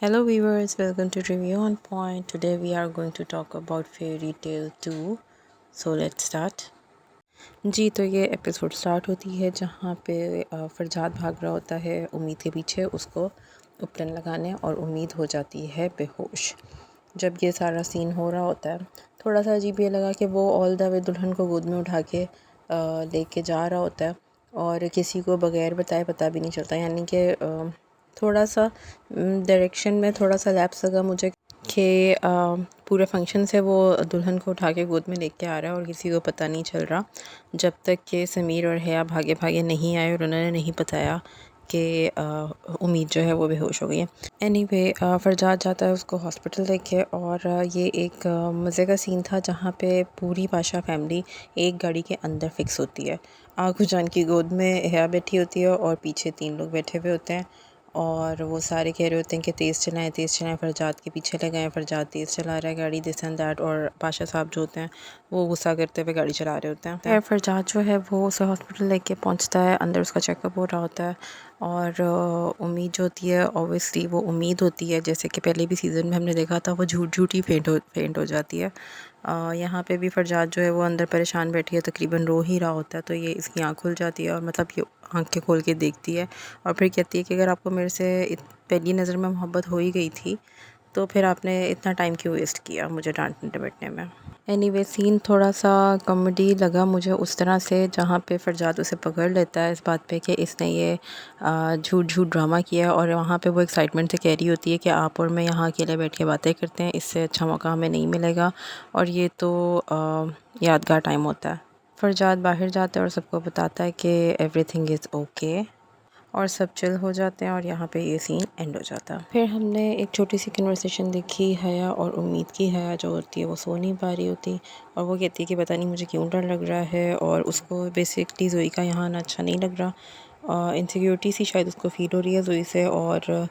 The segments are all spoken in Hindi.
Hello viewers, welcome to Review on Point. Today we are going to talk about Fairy Tale 2. So let's start. जी तो ये एपिसोड स्टार्ट होती है जहाँ पे फरजाद भाग रहा होता है उम्मीद के पीछे उसको उपटन लगाने और उम्मीद हो जाती है बेहोश। जब ये सारा सीन हो रहा होता है थोड़ा सा अजीब ये लगा कि वो ऑल द वे दुल्हन को गोद में उठा के लेके जा रहा होता है और किसी को बगैर बताए पता भी नहीं चलता, यानी कि थोड़ा सा डायरेक्शन में थोड़ा सा लैप्स लगा मुझे कि पूरे फंक्शन से वो दुल्हन को उठा के गोद में लेके आ रहा है और किसी को पता नहीं चल रहा जब तक कि समीर और हया भागे भागे नहीं आए और उन्होंने नहीं बताया कि उम्मीद जो है वो बेहोश हो गई है। एनीवे फरजाद जाता है उसको हॉस्पिटल लेके और ये एक मज़े का सीन था जहाँ पे पूरी पाशा फैमिली एक गाड़ी के अंदर फिक्स होती है। आगू जान की गोद में हया बैठी होती है और पीछे 3 लोग बैठे हुए होते हैं और वो सारे कह रहे होते हैं कि तेज़ चलाएं। फरजाद के पीछे लगे हैं, फरजाद तेज़ चला रहा है गाड़ी, दिस एंड दैट। और पाशा साहब जो होते हैं वो गुस्सा करते हुए गाड़ी चला रहे होते हैं। फिर फरजाद जो है वो उसे हॉस्पिटल लेके पहुंचता है, अंदर उसका चेकअप हो रहा होता है और उम्मीद जो होती है ऑब्वियसली वो उम्मीद होती है, जैसे कि पहले भी सीज़न में हमने देखा था, वो झूठी फेंट हो जाती है। यहाँ पे भी फरजाद जो है वो अंदर परेशान बैठी है, तकरीबन रो ही रहा होता है, तो ये इसकी आँख खुल जाती है और मतलब ये आँखें खोल के देखती है और फिर कहती है कि अगर आपको मेरे से पहली नज़र में मोहब्बत हो ही गई थी तो फिर आपने इतना टाइम क्यों वेस्ट किया मुझे डांटने डपटने में। एनीवे सीन थोड़ा सा कॉमेडी लगा मुझे उस तरह से, जहाँ पे फरजाद उसे पकड़ लेता है इस बात पे कि इसने ये झूठ ड्रामा किया और वहाँ पे वो एक्साइटमेंट से कह रही होती है कि आप और मैं यहाँ अकेले बैठ के बातें करते हैं, इससे अच्छा मौका हमें नहीं मिलेगा और ये तो यादगार टाइम होता है। फरजाद बाहर जाता है और सबको बताता है कि एवरीथिंग इज़ ओके और सब चिल हो जाते हैं और यहाँ पे ये सीन एंड हो जाता है। फिर हमने एक छोटी सी कन्वर्सेशन देखी हया और उम्मीद की। हया जो होती है वो सो नहीं पा रही होती और वो कहती है कि पता नहीं मुझे क्यों डर लग रहा है और उसको बेसिकली जोई का यहाँ आना अच्छा नहीं लग रहा। इनसिक्योरिटी सी शायद उसको फील हो रही है जोई से और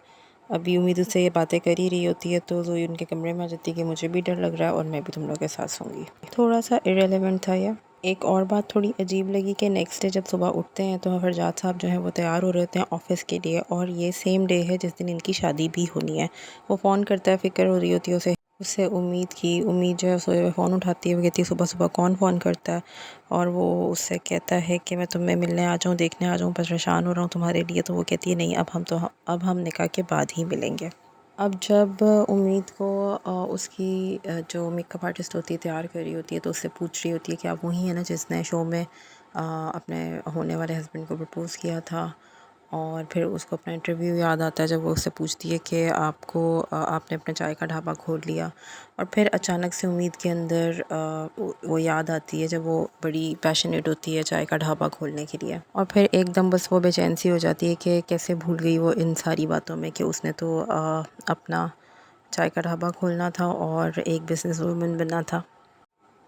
अभी उम्मीद उससे ये बातें कर ही रही होती है तो जोई उनके कमरे में आ जाती है कि मुझे भी डर लग रहा है और मैं भी तुम लोग के साथ सोऊंगी। थोड़ा सा इरेलीवेंट था ये। एक और बात थोड़ी अजीब लगी कि नेक्स्ट डे जब सुबह उठते हैं तो फरजाद साहब जो हैं वो तैयार हो रहे होते हैं ऑफ़िस के लिए और ये सेम डे है जिस दिन इनकी शादी भी होनी है। वो फ़ोन करता है, फ़िक्र हो रही होती है उसे उससे उम्मीद की। उम्मीद जो है सोए हुए फ़ोन उठाती है, वो कहती है सुबह सुबह कौन फ़ोन करता है और वो उससे कहता है कि मैं तुम्हें मिलने आ जाऊँ, देखने आ जाऊँ, परेशान हो रहा हूँ तुम्हारे लिए। तो वो कहती है नहीं, अब हम निकाह के बाद ही मिलेंगे। अब जब उम्मीद को उसकी जो मेकअप आर्टिस्ट होती है तैयार कर रही होती है तो उससे पूछ रही होती है कि आप वही हैं ना जिसने शो में अपने होने वाले हस्बैंड को प्रपोज़ किया था। और फिर उसको अपना इंटरव्यू याद आता है जब वो उससे पूछती है कि आपने अपना चाय का ढाबा खोल लिया। और फिर अचानक से उम्मीद के अंदर वो याद आती है जब वो बड़ी पैशनेट होती है चाय का ढाबा खोलने के लिए और फिर एकदम बस वो बेचैन सी हो जाती है कि कैसे भूल गई वो इन सारी बातों में कि उसने तो अपना चाय का ढाबा खोलना था और एक बिजनेस वूमन बनना था।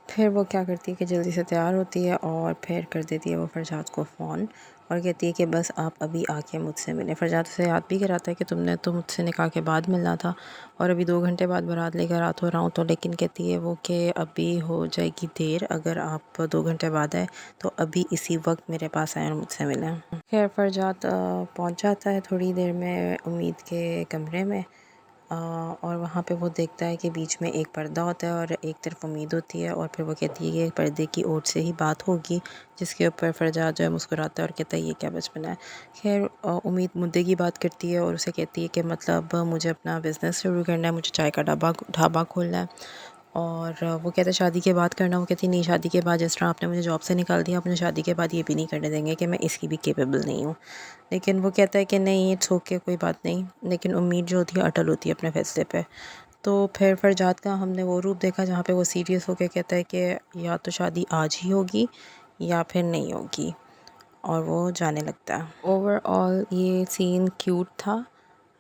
फिर वो क्या करती है कि जल्दी से तैयार होती है और फिर कर देती है वो फरजाद को फ़ोन और कहती है कि बस आप अभी आके मुझसे मिलें। फरजाद उसे याद भी कराता है कि तुमने तो मुझसे निकाह के बाद मिलना था और अभी 2 घंटे बाद बारात लेकर आ तो रहा हूँ, तो लेकिन कहती है वो कि अभी हो जाएगी देर, अगर आप 2 घंटे बाद आए तो अभी इसी वक्त मेरे पास आए और मुझसे मिलें। खैर फरजाद पहुँच जाता है थोड़ी देर में उम्मीद के कमरे में और वहाँ पे वो देखता है कि बीच में एक पर्दा होता है और एक तरफ उम्मीद होती है और फिर वो कहती है कि पर्दे की ओट से ही बात होगी, जिसके ऊपर फरजाद जो है मुस्कुराता है और कहता है ये क्या बचपना है। खैर उम्मीद मुद्दे की बात करती है और उसे कहती है कि मतलब मुझे अपना बिज़नेस शुरू करना है, मुझे चाय का ढाबा खोलना है। और वो कहता है शादी के बाद करना। वो कहती नहीं, शादी के बाद जिस तरह आपने मुझे जॉब से निकाल दिया, अपने शादी के बाद ये भी नहीं करने देंगे कि मैं इसकी भी कैपेबल नहीं हूँ। लेकिन वो कहता है कि नहीं इट्स ओके, कोई बात नहीं। लेकिन उम्मीद जो होती है अटल होती है अपने फैसले पे। तो फिर फरजाद का हमने वो रूप देखा जहाँ पे वो सीरियस होकर कहता है कि या तो शादी आज ही होगी या फिर नहीं होगी, और वो जाने लगता है। ओवरऑल ये सीन क्यूट था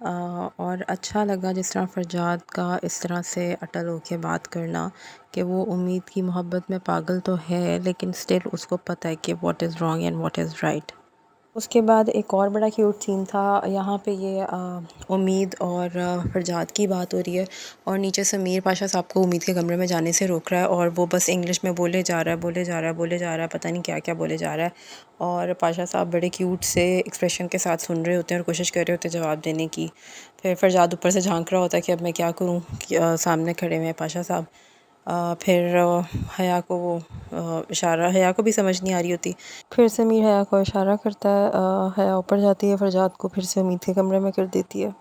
और अच्छा लगा जिस तरह फरजाद का इस तरह से अटल होके बात करना कि वो उम्मीद की मोहब्बत में पागल तो है लेकिन स्टिल उसको पता है कि what is wrong and what is right. उसके बाद एक और बड़ा क्यूट सीन था। यहाँ पे ये उम्मीद और फरजाद की बात हो रही है और नीचे समीर पाशा साहब को उम्मीद के कमरे में जाने से रोक रहा है और वो बस इंग्लिश में बोले जा रहा है बोले जा रहा है बोले जा रहा है, पता नहीं क्या क्या बोले जा रहा है। और पाशा साहब बड़े क्यूट से एक्सप्रेशन के साथ सुन रहे होते हैं और कोशिश कर रहे होते हैं जवाब देने की। फिर फरजाद ऊपर से झांक रहा होता है कि अब मैं क्या करूँ, सामने खड़े हुए हैं पाशा साहब। फिर हया को वो इशारा, हया को भी समझ नहीं आ रही होती। फिर समीर हया को इशारा करता है, हया ऊपर जाती है, फरजाद को फिर से उम्मीद के कमरे में कर देती है।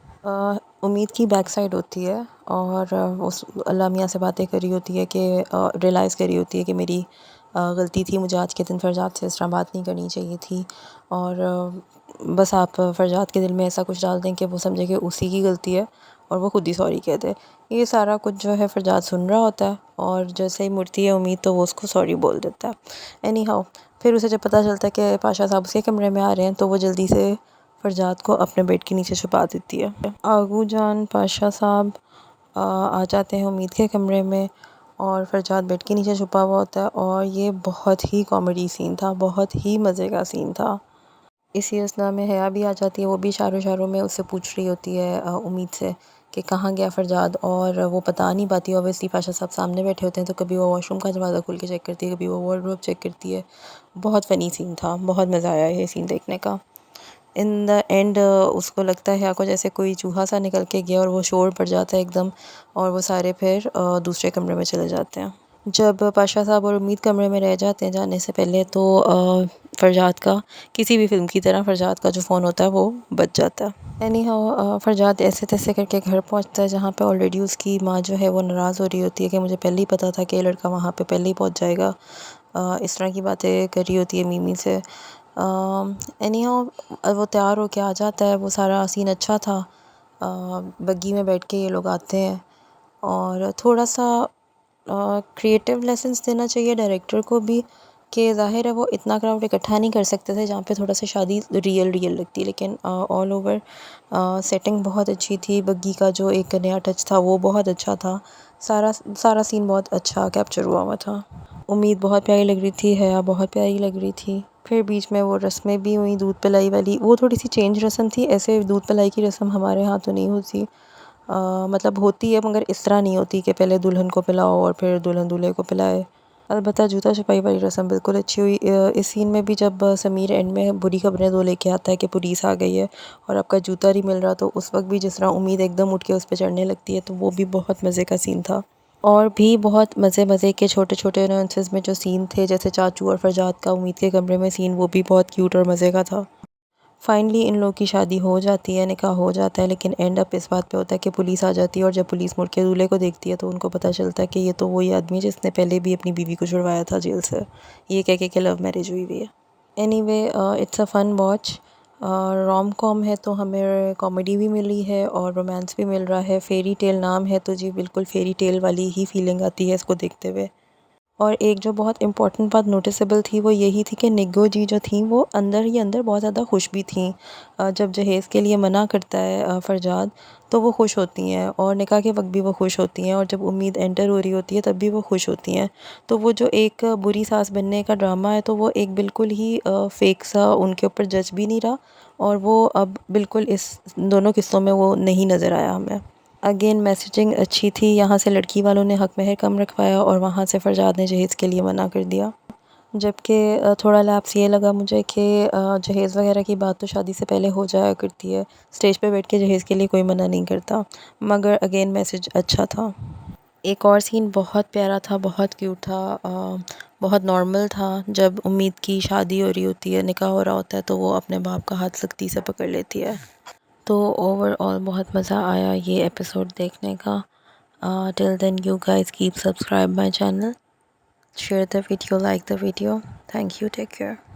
उम्मीद की बैक साइड होती है और उस अल्लाह मियाँ से बातें करी होती है कि रियलाइज़ करी होती है कि मेरी गलती थी, मुझे आज के दिन फरजाद से इस तरह बात नहीं करनी चाहिए थी। और बस आप फरजाद के दिल में ऐसा कुछ डाल दें कि वो समझे कि उसी की गलती है और वो खुद ही सॉरी कह दे। ये सारा कुछ जो है फरजाद सुन रहा होता है और जैसे ही मुड़ती है उम्मीद तो वो उसको सॉरी बोल देता है। एनी हाउ फिर उसे जब पता चलता है कि पाशा साहब उसके कमरे में आ रहे हैं तो वो जल्दी से फरजाद को अपने बेड के नीचे छुपा देती है। आगू जान पाशा साहब आ जाते हैं उम्मीद के कमरे में और फरजाद बेड के नीचे छुपा हुआ होता है और ये बहुत ही कॉमेडी सीन था, बहुत ही मज़े का सीन था। इसी असना में हया भी आ जाती है, वो भी इशारों इशारों में उससे पूछ रही होती है उम्मीद से कि कहाँ गया फरजाद, और वो बता नहीं पाती। ऑब्वियसली पाशा साहब सामने बैठे होते हैं तो कभी वो वॉशरूम का दरवाज़ा खोल के चेक करती है, कभी वो वार्डरोब चेक करती है। बहुत फ़नी सीन था, बहुत मज़ा आया ये सीन देखने का। इन द एंड उसको लगता है हया को जैसे कोई चूहा सा निकल के गया और वो शोर पड़ जाता है एकदम और वो सारे फिर दूसरे कमरे में चले जाते हैं। जब पाशा साहब और उम्मीद कमरे में रह जाते हैं जाने से पहले तो फरजाद का, किसी भी फिल्म की तरह फरजाद का जो फ़ोन होता है वो बच जाता है। एनी हाउ फरजाद ऐसे तैसे करके घर पहुंचता है जहाँ पे ऑलरेडी उसकी माँ जो है वो नाराज़ हो रही होती है कि मुझे पहले ही पता था कि ये लड़का वहाँ पे पहले ही पहुँच जाएगा। इस तरह की बातें कर रही होती है मीमी से। एनी हाउ वो तैयार होके आ जाता है, वो सारा सीन अच्छा था। बग्गी में बैठ के ये लोग आते हैं और थोड़ा सा क्रिएटिव लेसन्स देना चाहिए डायरेक्टर को भी कि ज़ाहिर है वो इतना क्राउड इकट्ठा नहीं कर सकते थे जहाँ पे थोड़ा सा शादी रियल लगती, लेकिन ऑल ओवर सेटिंग बहुत अच्छी थी। बग्गी का जो एक नया टच था वो बहुत अच्छा था। सारा सारा सीन बहुत अच्छा कैप्चर हुआ हुआ था। उम्मीद बहुत प्यारी लग रही थी, हया बहुत प्यारी लग रही थी। फिर बीच में वो रस्में भी हुई दूध पिलाई वाली, वो थोड़ी सी चेंज रस्म थी। ऐसे दूध पिलाई की रस्म हमारे यहाँ तो नहीं होती। मतलब होती है मगर इस तरह नहीं होती कि पहले दुल्हन को पिलाओ और फिर दुल्हन दूल्हे को पिलाए। अलबत्ता जूता छुपाई वाली रस्म बिल्कुल अच्छी हुई। इस सीन में भी जब समीर एंड में बुरी खबरें दो लेके आता है कि पुलिस आ गई है और आपका जूता नहीं मिल रहा, तो उस वक्त भी जिस तरह उम्मीद एकदम उठ के उस पर चढ़ने लगती है, तो वो भी बहुत मज़े का सीन था। और भी बहुत मज़े के छोटे छोटे नुआंसेस में जो सीन थे, जैसे चाचू और फरजाद का उम्मीद के कमरे में सीन, वो भी बहुत क्यूट और मज़े का था। फाइनली इन लोगों की शादी हो जाती है, निकाह हो जाता है, लेकिन एंड अप इस बात पे होता है कि पुलिस आ जाती है और जब पुलिस मुड़ के दूल्हे को देखती है तो उनको पता चलता है कि ये तो वही आदमी है जिसने पहले भी अपनी बीवी को छुड़वाया था जेल से, ये कह के कि लव मैरिज हुई हुई है। Anyway it's a fun watch. Rom com है तो हमें कॉमेडी भी मिली है और रोमांस भी मिल रहा है। फेरी टेल नाम है तो जी बिल्कुल फेरी टेल वाली ही फीलिंग आती है इसको देखते हुए। और एक जो बहुत इम्पोर्टेंट बात नोटिसेबल थी वो यही थी कि निग्गो जी जो थी वो अंदर ही अंदर बहुत ज़्यादा खुश भी थी। जब जहेज़ के लिए मना करता है फरजाद, तो वो खुश होती हैं और निकाह के वक्त भी वो खुश होती हैं, और जब उम्मीद एंटर हो रही होती है तब भी वो खुश होती हैं। तो वो जो एक बुरी सास बनने का ड्रामा है तो वो एक बिल्कुल ही फेक सा उनके ऊपर जच भी नहीं रहा, और वो अब बिल्कुल इस दोनों किस्सों में वो नहीं नज़र आया हमें। अगेन मैसेजिंग अच्छी थी। यहाँ से लड़की वालों ने हक महर कम रखवाया और वहाँ से फरजाद ने जहेज़ के लिए मना कर दिया। जबकि थोड़ा लैप्स ये लगा मुझे कि जहेज़ वगैरह की बात तो शादी से पहले हो जाया करती है, स्टेज पे बैठ के जहेज़ के लिए कोई मना नहीं करता, मगर अगेन मैसेज अच्छा था। एक और सीन बहुत प्यारा था, बहुत क्यूट था, बहुत नॉर्मल था। जब उम्मीद की शादी हो रही होती है, निकाह हो रहा होता है, तो वो अपने बाप का हाथ सख्ती से पकड़ लेती है। तो ओवरऑल बहुत मज़ा आया ये एपिसोड देखने का। Till then, you guys keep subscribe my channel, share the video, like the video. Thank you, take care.